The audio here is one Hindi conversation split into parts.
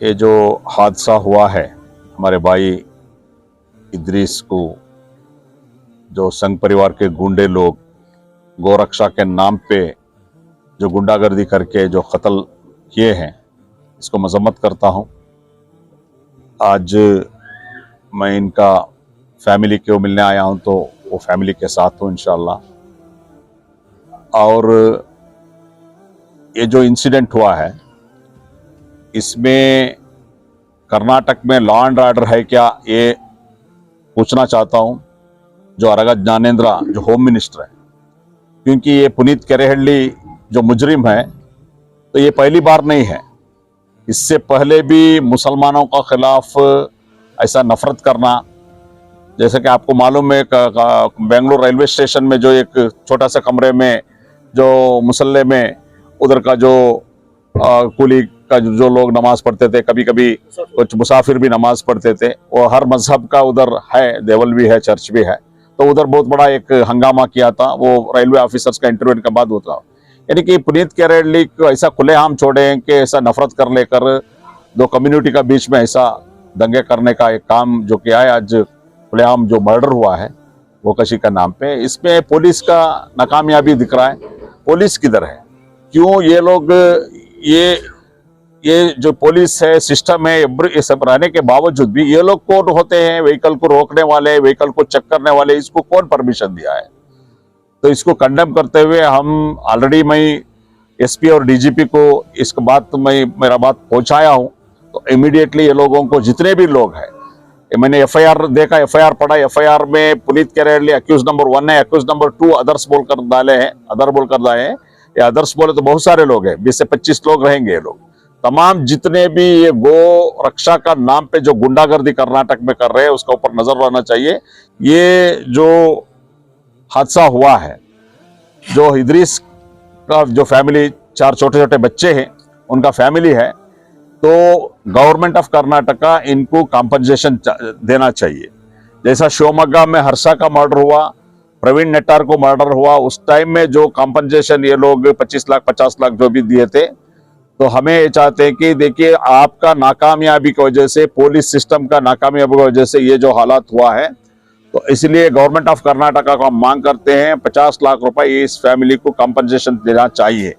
ये जो हादसा हुआ है हमारे भाई इदरीस को, जो संघ परिवार के गुंडे लोग गौरक्षा के नाम पे जो गुंडागर्दी करके जो कत्ल किए हैं, इसको मजम्मत करता हूं। आज मैं इनका फैमिली को मिलने आया हूं, तो वो फैमिली के साथ हूं इंशाअल्लाह। और ये जो इंसिडेंट हुआ है, इसमें कर्नाटक में लॉ एंड ऑर्डर है क्या, ये पूछना चाहता हूं जो अरगा ज्ञानेंद्र जो होम मिनिस्टर है, क्योंकि ये पुनीत केरेहल्ली जो मुजरिम है, तो ये पहली बार नहीं है। इससे पहले भी मुसलमानों का खिलाफ ऐसा नफरत करना, जैसे कि आपको मालूम है बेंगलुरु रेलवे स्टेशन में जो एक छोटा सा कमरे में जो मुसल्ले में उधर का जो कुली का जो लोग नमाज पढ़ते थे, कभी कभी कुछ मुसाफिर भी नमाज पढ़ते थे, वो हर मजहब का उधर है, देवल भी है, चर्च भी है। तो उधर बहुत बड़ा एक हंगामा किया था, वो रेलवे ऑफिसर्स का इंटरव्यू के बाद होता। यानी कि पुनीत केरेहल्ली को ऐसा खुलेआम छोड़े कि ऐसा नफरत कर लेकर दो कम्युनिटी का बीच में ऐसा दंगे करने का एक काम जो किया है। आज खुलेआम जो मर्डर हुआ है वो कशी का नाम पे, इसमें पुलिस का नाकामयाबी दिख रहा है। पुलिस किधर है? क्यों ये लोग ये जो पुलिस है, सिस्टम है, ये सब रहने के बावजूद भी ये लोग कौन होते हैं? व्हीकल को रोकने वाले, व्हीकल को चेक करने वाले, इसको कौन परमिशन दिया है? तो इसको कंडेम करते हुए हम ऑलरेडी मैं एसपी और डीजीपी को इसके बात मेरा बात पहुंचाया हूं। तो इमीडिएटली ये लोगों को, जितने भी लोग हैं, मैंने एफआईआर देखा, एफआईआर पढ़ा, एफआईआर में पुनीत केरेहल्ली अक्यूज नंबर 1 है, अक्यूज नंबर 2 अदर्स बोलकर डाले हैं, अदर बोलकर डाले हैं। ये अदर्स बोले तो बहुत सारे लोग हैं, 20 से 25 लोग रहेंगे। ये लोग तमाम जितने भी ये गो रक्षा का नाम पे जो गुंडागर्दी कर्नाटक में कर रहे हैं, उसका ऊपर नजर रहना चाहिए। ये जो हादसा हुआ है, जो इदरीस का जो फैमिली, 4 छोटे छोटे बच्चे हैं, उनका फैमिली है, तो गवर्नमेंट ऑफ कर्नाटका इनको कॉम्पनसेशन देना चाहिए। जैसा शिवमोगा में हर्षा का मर्डर हुआ, प्रवीण नेट्टार को मर्डर हुआ, उस टाइम में जो कॉम्पनसेशन ये लोग 25 लाख 50 लाख जो भी दिए थे, तो हमें ये चाहते हैं कि देखिए, आपका नाकामयाबी की वजह से, पुलिस सिस्टम का नाकामयाबी की वजह से ये जो हालात हुआ है, तो इसलिए गवर्नमेंट ऑफ कर्नाटका को हम मांग करते हैं 50 लाख रुपए इस फैमिली को कॉम्पनसेशन देना चाहिए।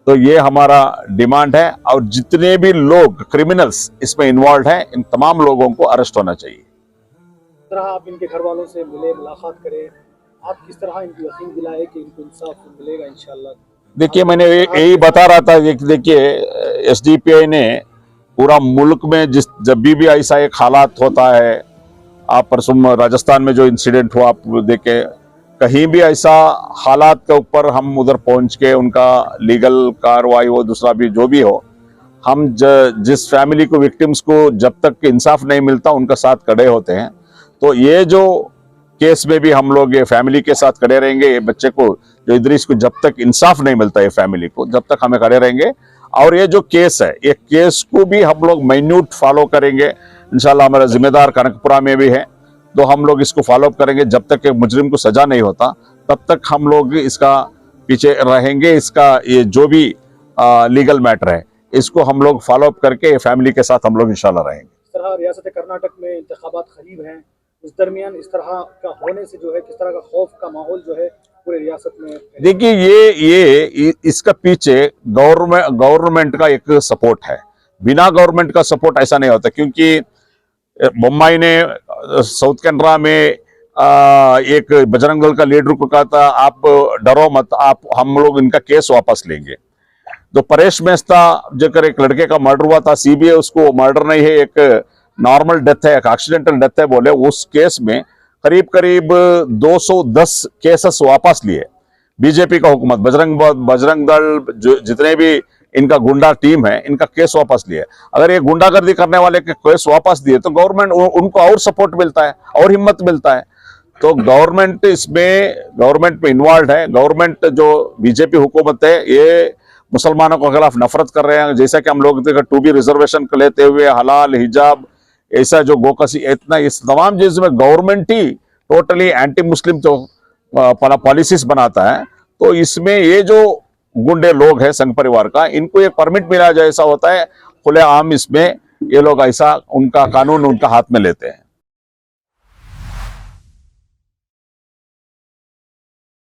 तो ये हमारा डिमांड है। और जितने भी लोग क्रिमिनल्स इसमें इन्वॉल्व हैं, इन तमाम लोगों को अरेस्ट होना चाहिए। किस तरह आप इनके घर वालों से मिले, मुलाकात करें, आप किस तरह इनको यकीन दिलाए कि इनको इंसाफ मिलेगा इंशाल्लाह? देखिए, मैंने यही बता रहा था। देखिए, एसडीपीआई ने पूरा मुल्क में जब भी ऐसा एक हालात होता है, आप परसों राजस्थान में जो इंसिडेंट हुआ, आप देखे, कहीं भी ऐसा हालात के ऊपर हम उधर पहुंच के उनका लीगल कार्रवाई हो, दूसरा भी जो भी हो, हम जिस फैमिली को, विक्टिम्स को जब तक इंसाफ नहीं मिलता, उनका साथ खड़े होते हैं। तो ये जो केस में भी हम लोग ये फैमिली के साथ खड़े रहेंगे। ये बच्चे को, जो इदरीस को, जब तक इंसाफ नहीं मिलता ये फैमिली को, जब तक हमें खड़े रहेंगे। और ये जो केस है, ये केस को भी हम लोग माइन्यूट फॉलो करेंगे इंशाल्लाह। हमारा जिम्मेदार कनकपुरा में भी है, तो हम लोग इसको फॉलो अप करेंगे। जब तक मुजरिम को सजा नहीं होता, तब तक हम लोग इसका पीछे रहेंगे। इसका ये जो भी लीगल मैटर है, इसको हम लोग फॉलो अप करके फैमिली के साथ हम लोग इंशाल्लाह रहेंगे। इस तरह रियासत कर्नाटक में इंतखाबात करीब हैं, इस दरमियान इस तरह का होने से जो है, किस तरह का खौफ का माहौल जो है पूरे रियासत में? देखिए, ये इसका पीछे गवर्नमेंट का एक सपोर्ट है। बिना गवर्नमेंट का सपोर्ट ऐसा नहीं होता, क्योंकि मुंबई ने साउथ कैनरा में एक बजरंग दल का लीडर को कहा था, आप डरो मत, हम लोग इनका केस वापस लेंगे। तो परेश मेहता जब एक लड़के का मर्डर हुआ था, सीबीआई उसको मर्डर नहीं है, एक नॉर्मल डेथ है, एक एक्सीडेंटल डेथ है बोले, उस केस में करीब करीब 210 केसेस वापस लिए बीजेपी का हुकूमत। बजरंग दल जितने भी इनका गुंडा टीम है, इनका केस वापस लिए। अगर ये गुंडागर्दी करने वाले के केस वापस दिए, तो गवर्नमेंट उनको और सपोर्ट मिलता है, और हिम्मत मिलता है। तो गवर्नमेंट में इन्वॉल्व है। गवर्नमेंट जो बीजेपी हुकूमत है, ये मुसलमानों के खिलाफ नफरत कर रहे हैं। जैसा कि हम लोग देखा, 2B रिजर्वेशन लेते हुए, हलाल, हिजाब, ऐसा जो गोकसी, इतना, इस तमाम चीज में गवर्नमेंट ही टोटली एंटी मुस्लिम जो पॉलिसीज बनाता है। तो इसमें ये जो गुंडे लोग हैं संघ परिवार का, इनको एक परमिट मिला जैसा होता है, खुलेआम इसमें ये लोग ऐसा उनका कानून उनका हाथ में लेते हैं।